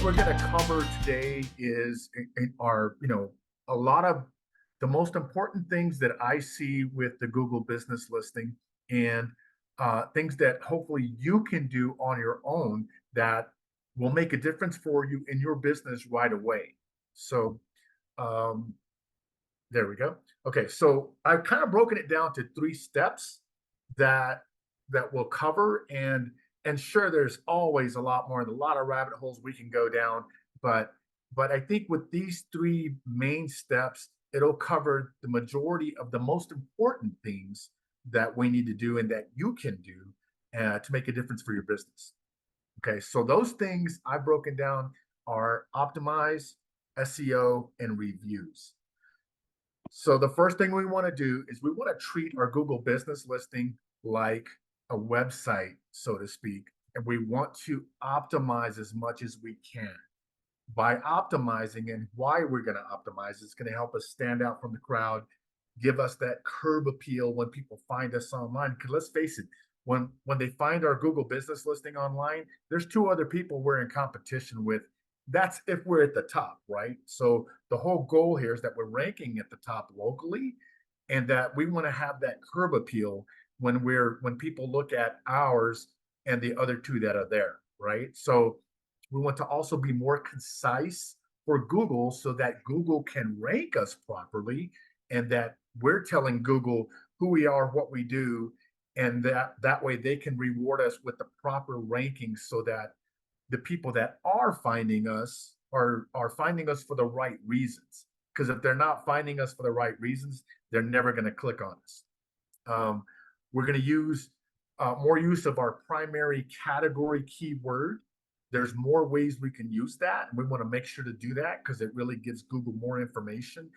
what we're going to cover today is our, a lot of the most important things that I see with the Google business listing and things that hopefully you can do on your own that will make a difference for you in your business right away. So um, there we go. Okay, so I've kind of broken it down to 3 steps that we'll cover, and sure, there's always a lot more and a lot of rabbit holes we can go down, but I think with these 3 main steps, it'll cover the majority of the most important things that we need to do and that you can do to make a difference for your business. Okay, so those things I've broken down are optimize, SEO, and reviews. So the first thing we want to do is we want to treat our Google business listing like a website, so to speak, and we want to optimize as much as we can. By optimizing, and why we're going to optimize, it's going to help us stand out from the crowd, give us that curb appeal when people find us online. Because let's face it, when they find our Google business listing online, there's 2 other people we're in competition with. That's if we're at the top, right? So the whole goal here is that we're ranking at the top locally, and that we want to have that curb appeal when people look at ours and the other 2 that are there, right? So we want to also be more concise for Google so that Google can rank us properly, and that we're telling Google who we are, what we do, and that way they can reward us with the proper rankings so that the people that are finding us are finding us for the right reasons. Because if they're not finding us for the right reasons, they're never going to click on us. We're going to use more use of our primary category keyword. There's more ways we can use that, and we want to make sure to do that because it really gives Google more information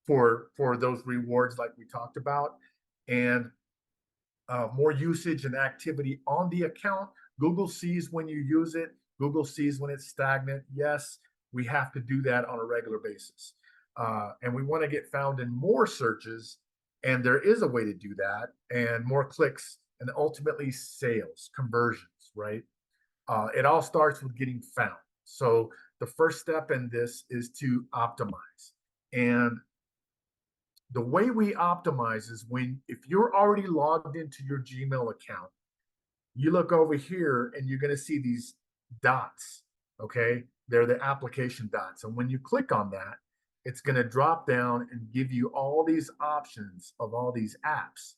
for those rewards like we talked about, and more usage and activity on the account. Google sees when you use it. Google sees when it's stagnant. Yes, we have to do that on a regular basis. And we want to get found in more searches, and there is a way to do that, and more clicks, and ultimately sales, conversions, right? It all starts with getting found. So the first step in this is to optimize. And the way we optimize is if you're already logged into your Gmail account, you look over here and you're going to see these dots. Okay, they're the application dots, and when you click on that, it's going to drop down and give you all these options of all these apps,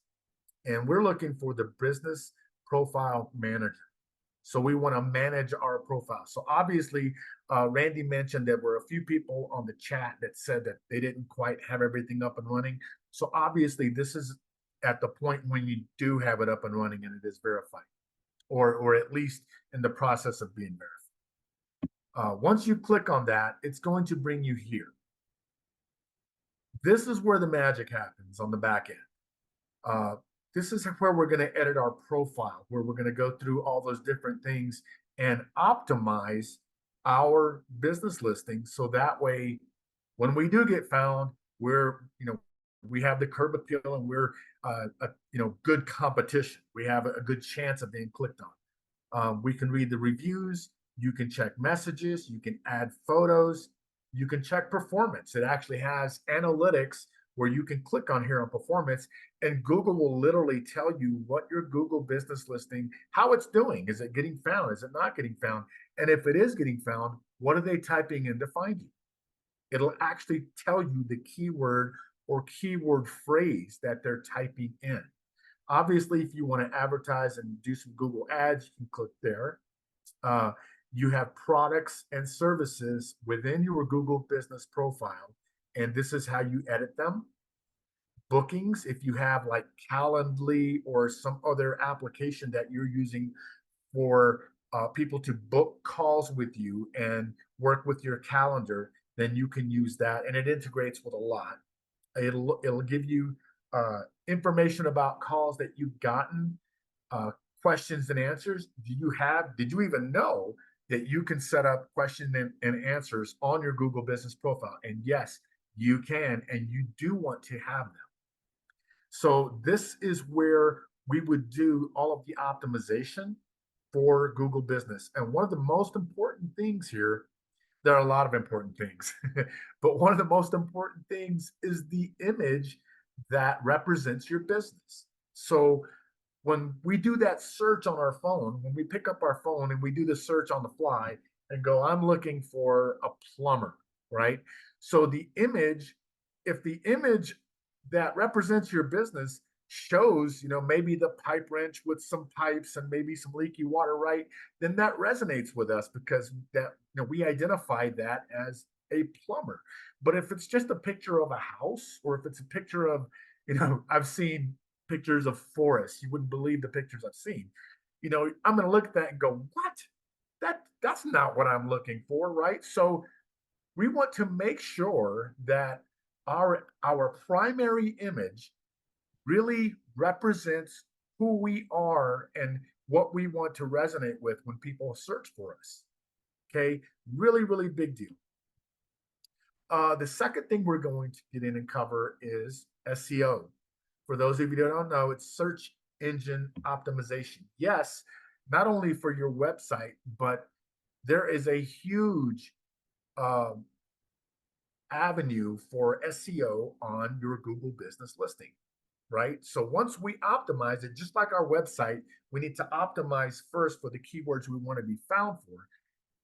and we're looking for the business profile manager. So we want to manage our profile. So obviously, Randy mentioned there were a few people on the chat that said that they didn't quite have everything up and running. So obviously, this is at the point when you do have it up and running and it is verified, or at least in the process of being verified. Once you click on that, it's going to bring you here. This is where the magic happens on the back end. This is where we're going to edit our profile, where we're going to go through all those different things and optimize our business listing. So that way, when we do get found, we have the curb appeal, and we're good competition. We have a good chance of being clicked on. We can read the reviews. You can check messages. You can add photos. You can check performance. It actually has analytics where you can click on here on performance, and Google will literally tell you what your Google business listing, how it's doing. Is it getting found? Is it not getting found? And if it is getting found, what are they typing in to find you? It'll actually tell you the keyword or keyword phrase that they're typing in. Obviously, if you want to advertise and do some Google ads, you can click there. You have products and services within your Google business profile, and this is how you edit them. Bookings, if you have like Calendly or some other application that you're using for people to book calls with you and work with your calendar, then you can use that, and it integrates with a lot. It'll give you information about calls that you've gotten, questions and answers. Did you even know that you can set up question and answers on your Google business profile? And yes, you can, and you do want to have them. So this is where we would do all of the optimization. for Google Business. And one of the most important things here, there are a lot of important things, but one of the most important things is the image that represents your business. So when we do that search on our phone, when we pick up our phone and we do the search on the fly and go, I'm looking for a plumber, right? So the image, if the image that represents your business shows, maybe the pipe wrench with some pipes and maybe some leaky water, right? Then that resonates with us because we identify that as a plumber. But if it's just a picture of a house, or if it's a picture of, I've seen pictures of forests. You wouldn't believe the pictures I've seen. I'm going to look at that and go, what? That's not what I'm looking for, right? So we want to make sure that our primary image really represents who we are and what we want to resonate with when people search for us. Okay, really, really big deal. The second thing we're going to get in and cover is SEO. For those of you that don't know, it's search engine optimization. Yes, not only for your website, but there is a huge avenue for SEO on your Google business listing, right? So once we optimize it, just like our website, we need to optimize first for the keywords we want to be found for.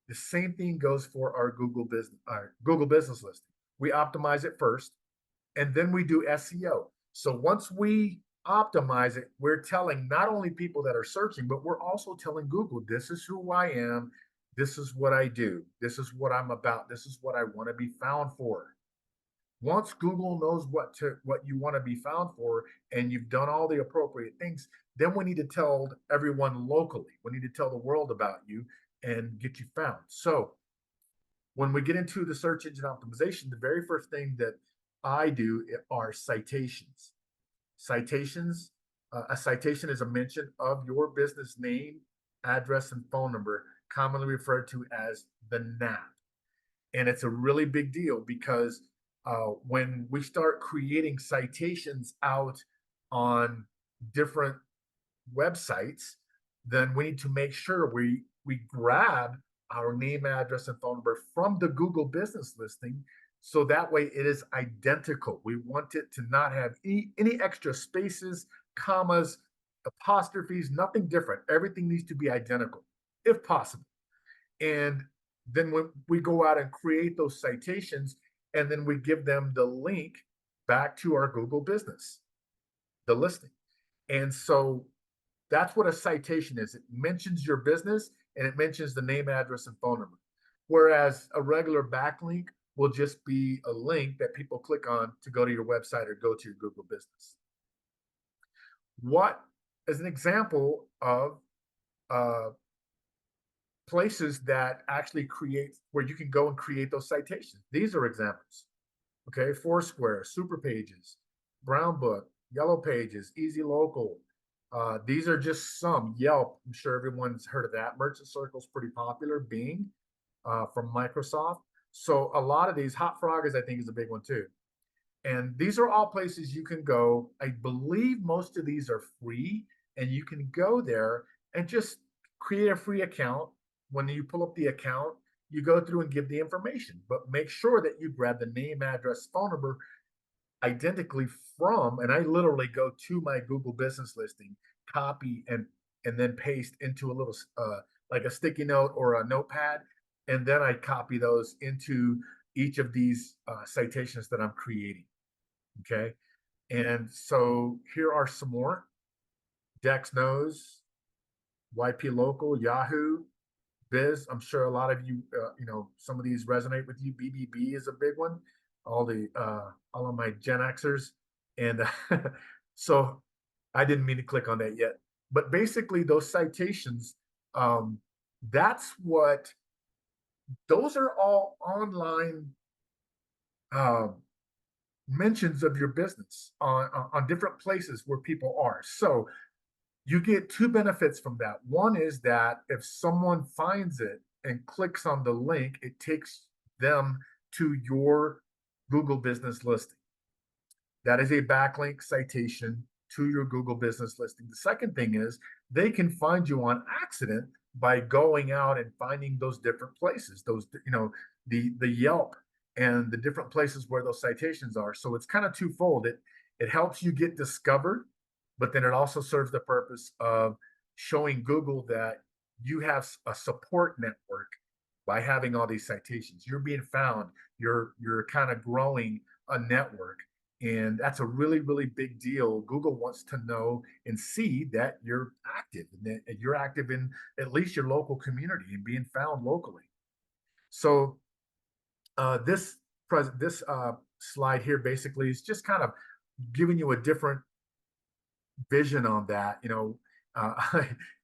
The same thing goes for our Google business listing. We optimize it first, and then we do SEO. So once we optimize it, we're telling not only people that are searching, but we're also telling Google, this is who I am. This is what I do. This is what I'm about. This is what I want to be found for. Once Google knows what you want to be found for, and you've done all the appropriate things, then we need to tell everyone locally. We need to tell the world about you and get you found. So when we get into the search engine optimization, the very first thing that I do are citations. Citations, a citation is a mention of your business name, address, and phone number, commonly referred to as the NAP. And it's a really big deal because when we start creating citations out on different websites, then we need to make sure we grab our name, address, and phone number from the Google business listing. So that way it is identical. We want it to not have any extra spaces, commas, apostrophes, nothing different. Everything needs to be identical if possible. And then when we go out and create those citations, and then we give them the link back to our Google business, the listing. And so that's what a citation is. It mentions your business and it mentions the name, address, and phone number. Whereas a regular backlink will just be a link that people click on to go to your website or go to your Google business. What is an example of places that actually create where you can go and create those citations? These are examples. Okay, Foursquare, Super Pages, Brown Book, Yellow Pages, Easy Local. These are just some. Yelp, I'm sure everyone's heard of that. Merchant Circle is pretty popular. Bing from Microsoft. So a lot of these, Hot Frog I think is a big one too. And these are all places you can go. I believe most of these are free, and you can go there and just create a free account. When you pull up the account, you go through and give the information, but make sure that you grab the name, address, phone number identically from, and I literally go to my Google business listing, copy and then paste into a little like a sticky note or a notepad, and then I copy those into each of these citations that I'm creating. Okay, and so here are some more: Dex Knows, YP Local, Yahoo, Biz. I'm sure a lot of you, some of these resonate with you. BBB is a big one. All of my Gen Xers, and so I didn't mean to click on that yet. But basically, those citations, that's what. Those are all online mentions of your business on different places where people are. So you get two benefits from that. One is that if someone finds it and clicks on the link, it takes them to your Google business listing. That is a backlink citation to your Google business listing. The second thing is they can find you on accident by going out and finding those different places, those, the Yelp and the different places where those citations are. So it's kind of twofold. It helps you get discovered, but then it also serves the purpose of showing Google that you have a support network by having all these citations. You're being found. You're kind of growing a network, and that's a really, really big deal. Google wants to know and see that you're active and that you're active in at least your local community and being found locally. So this slide here basically is just kind of giving you a different vision on that.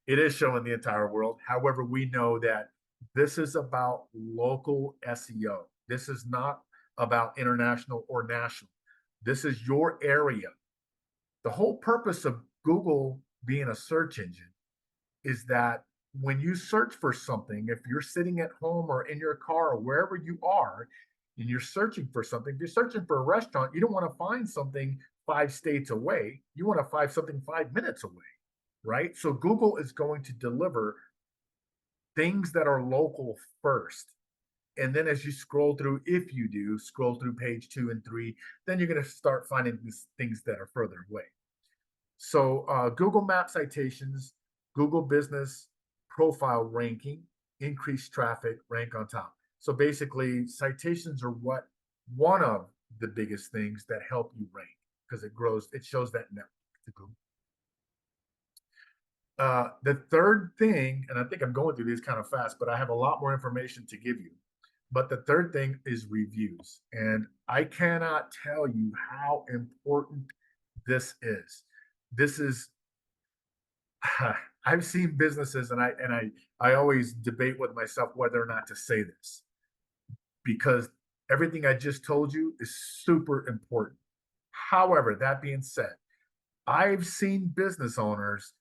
It is showing the entire world. However, we know that this is about local SEO. This is not about international or national. This is your area. The whole purpose of Google being a search engine is that when you search for something, if you're sitting at home or in your car or wherever you are, and you're searching for something, if you're searching for a restaurant, you don't want to find something 5 states away. You want to find something 5 minutes away, right? So Google is going to deliver things that are local first. And then as you scroll through, if you do scroll through page 2 and 3, then you're going to start finding these things that are further away. So Google Map citations, Google Business Profile ranking, increased traffic, rank on top. So basically, citations are one of the biggest things that help you rank because it shows that network to Google. The third thing, and I think I'm going through these kind of fast, but I have a lot more information to give you. But the third thing is reviews. And I cannot tell you how important this is. This is, I've seen businesses, and I always debate with myself whether or not to say this, because everything I just told you is super important. However, that being said, I've seen business owners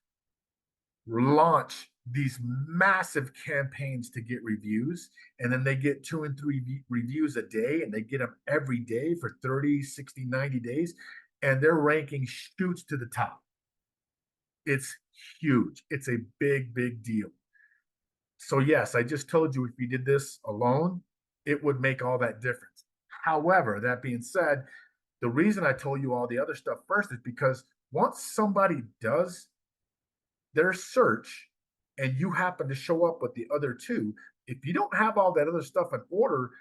launch these massive campaigns to get reviews, and then they get 2 and 3 reviews a day, and they get them every day for 30, 60, 90 days, and their ranking shoots to the top. It's huge. It's a big, big deal. So yes, I just told you if you did this alone, it would make all that difference. However, that being said, the reason I told you all the other stuff first is because once somebody does their search and you happen to show up with the other two, if you don't have all that other stuff in order,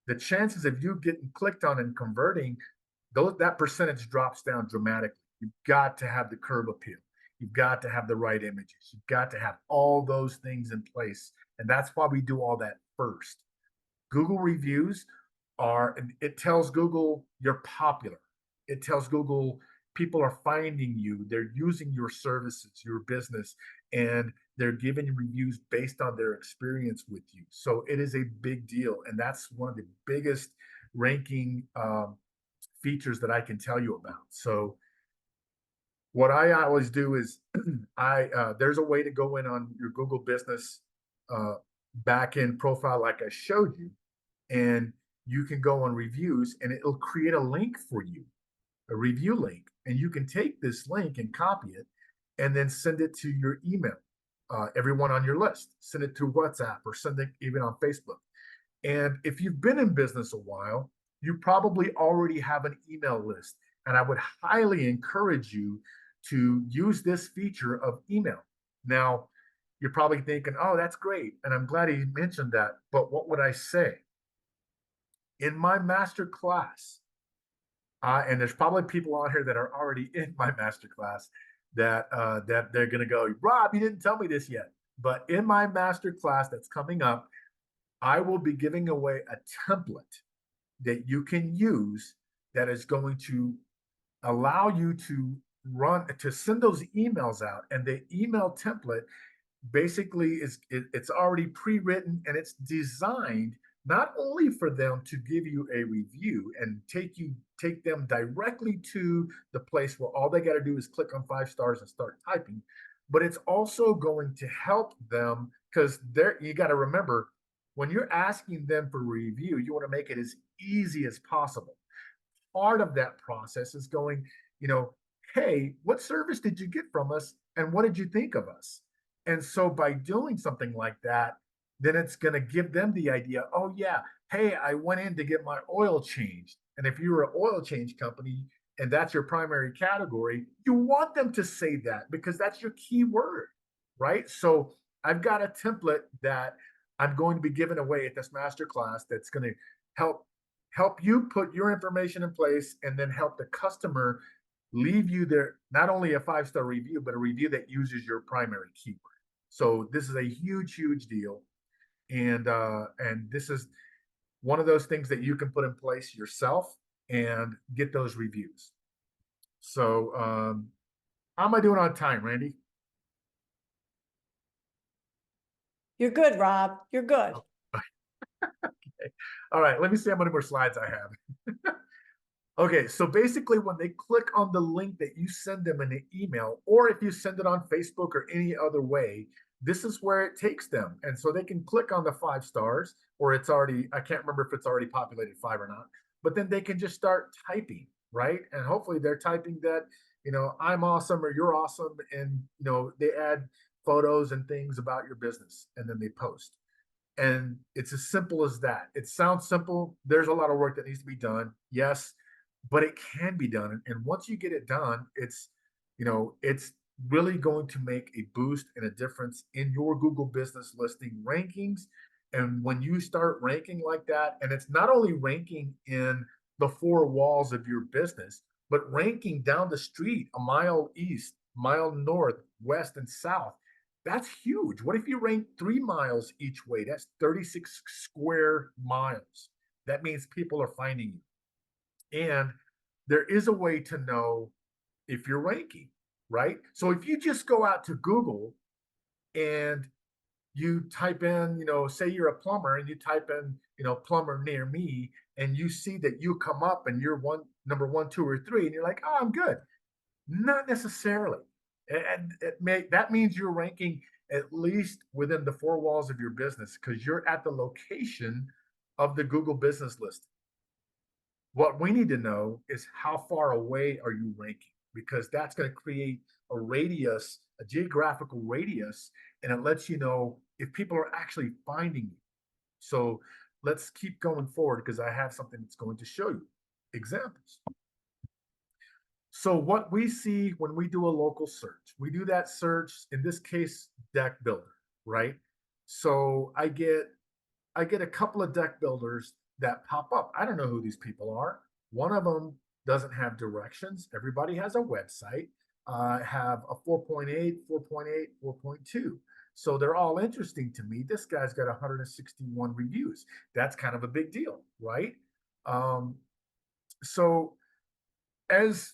the chances of you getting clicked on and converting, that percentage drops down dramatically. You've got to have the curb appeal. You've got to have the right images. You've got to have all those things in place. And that's why we do all that first. Google reviews it tells Google you're popular. It tells Google people are finding you. They're using your services, your business, and they're giving you reviews based on their experience with you. So it is a big deal. And that's one of the biggest ranking features that I can tell you about. So what I always do is there's a way to go in on your Google business backend profile like I showed you, and you can go on reviews and it'll create a link for you, a review link, and you can take this link and copy it and then send it to your email, everyone on your list. Send it through WhatsApp or send it even on Facebook. And if you've been in business a while, you probably already have an email list. And I would highly encourage you to use this feature of email. Now, you're probably thinking, oh, that's great. And I'm glad he mentioned that. But what would I say? In my master class, and there's probably people on here that are already in my master class that they're going to go, Rob, you didn't tell me this yet. But in my master class that's coming up, I will be giving away a template that you can use that is going to allow you to send those emails out. And the email template basically it's already pre-written, and it's designed not only for them to give you a review and take them directly to the place where all they got to do is click on 5 stars and start typing, but it's also going to help them, because you got to remember, when you're asking them for a review, you want to make it as easy as possible. Part of that process is going, hey, what service did you get from us? And what did you think of us? And so by doing something like that, then it's going to give them the idea, oh, yeah, hey, I went in to get my oil changed. And if you're an oil change company and that's your primary category, you want them to say that because that's your key word, right? So I've got a template that I'm going to be giving away at this masterclass that's going to help you put your information in place and then help the customer leave you there not only a 5-star review, but a review that uses your primary keyword. So this is a huge deal, and this is one of those things that you can put in place yourself and get those reviews. So how am I doing on time, Randy? You're good, Rob. You're good. Okay. All right, let me see how many more slides I have. Okay, so basically when they click on the link that you send them in the email, or if you send it on Facebook or any other way, this is where it takes them. And so they can click on the 5 stars, or it's already, I can't remember if it's already populated 5 or not, but then they can just start typing, right? And hopefully they're typing that, I'm awesome or you're awesome. And, they add photos and things about your business and then they post. And it's as simple as that. It sounds simple. There's a lot of work that needs to be done. Yes, but it can be done. And once you get it done, it's really going to make a boost and a difference in your Google business listing rankings. And when you start ranking like that, and it's not only ranking in the 4 walls of your business, but ranking down the street, a mile east, mile north, west, and south. That's huge. What if you rank 3 miles each way? That's 36 square miles. That means people are finding you. And there is a way to know if you're ranking, right? So if you just go out to Google and you type in, say you're a plumber and you type in, plumber near me, and you see that you come up and you're number 1, 2, or 3, and you're like, oh, I'm good. Not necessarily. And that means you're ranking at least within the 4 walls of your business because you're at the location of the Google business list. What we need to know is how far away are you ranking, because that's going to create a radius, a geographical radius, and it lets you know if people are actually finding you. So let's keep going forward because I have something that's going to show you examples. So what we see when we do a local search, we do that search, in this case, deck builder, right? So I get a couple of deck builders that pop up. I don't know who these people are. One of them doesn't have directions. Everybody has a website, have a 4.8, 4.8, 4.2. So they're all interesting to me. This guy's got 161 reviews. That's kind of a big deal, right? So as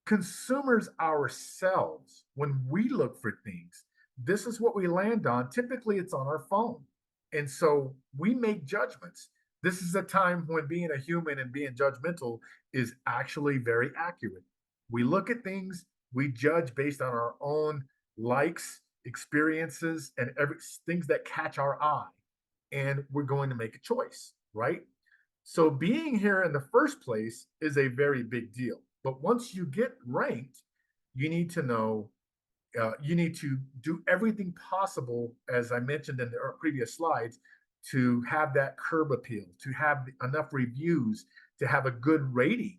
consumers ourselves, when we look for things, this is what we land on. Typically, it's on our phone. And so we make judgments. This is a time when being a human and being judgmental is actually very accurate. We look at things, we judge based on our own likes, experiences, and things that catch our eye. And we're going to make a choice, right? So being here in the first place is a very big deal. But once you get ranked, you need to know, you need to do everything possible, as I mentioned in the previous slides, to have that curb appeal, to have enough reviews, to have a good rating,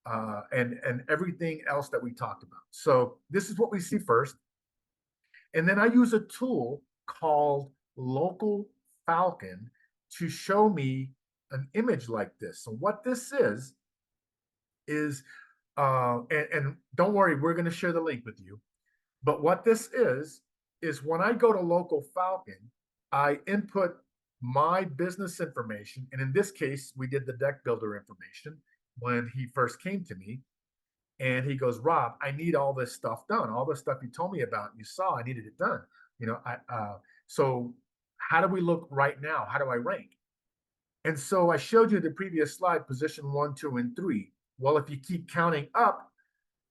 and everything else that we talked about. So this is what we see first. And then I use a tool called Local Falcon to show me an image like this. So what this is and don't worry, we're going to share the link with you. But what this is when I go to Local Falcon, I input my business information. And in this case, we did the deck builder information when he first came to me. And he goes, Rob, I need all this stuff done. All the stuff you told me about, you saw, I needed it done. So how do we look right now? How do I rank? And so I showed you the previous slide, position 1, 2, and 3. Well, if you keep counting up,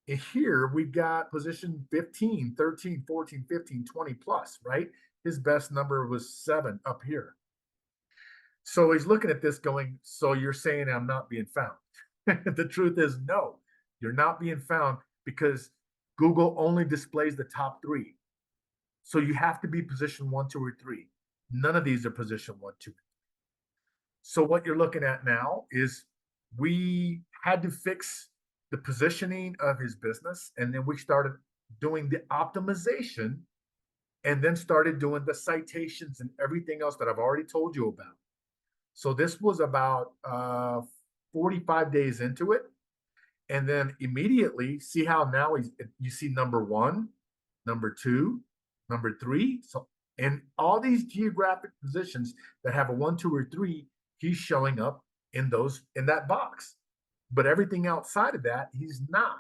here we've got position 15, 13, 14, 15, 20 plus, right? His best number was 7 up here. So he's looking at this going, so you're saying I'm not being found. The truth is no. You're not being found because Google only displays the top three. So you have to be position one, two, or three. None of these are position one, two. So what you're looking at now is we had to fix the positioning of his business, and then we started doing the optimization, and then started doing the citations and everything else that I've already told you about. So this was about 45 days into it. And then immediately see how now you see number one, number two, number three. So in all these geographic positions that have a one, two, or three, he's showing up in that box. But everything outside of that, he's not.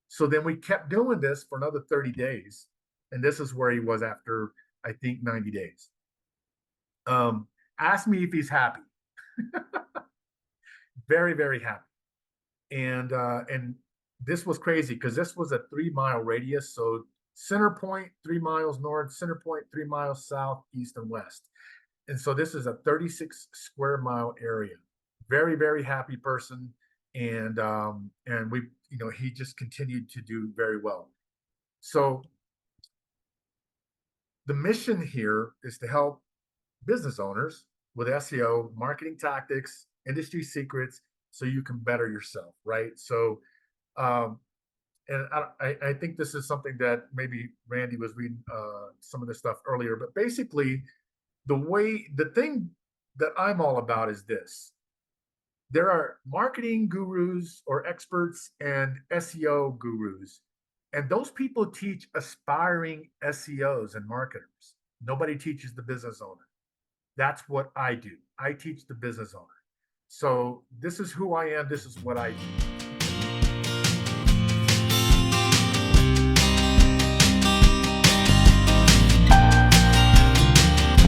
So then we kept doing this for another 30 days. And this is where he was after, I think, 90 days. Ask me if he's happy. Very, very happy. And this was crazy because this was a 3 mile radius. So center point 3 miles north, center point 3 miles south, east, and west. And so this is a 36 square mile area. Very, very happy person. And we, he just continued to do very well. So the mission here is to help business owners with SEO, marketing tactics, industry secrets, so you can better yourself, right? So, and I think this is something that maybe Randy was reading some of this stuff earlier, but basically, the thing that I'm all about is this. There are marketing gurus or experts and SEO gurus, and those people teach aspiring SEOs and marketers. Nobody teaches the business owner. That's what I do. I teach the business owner. So this is who I am. This is what I do.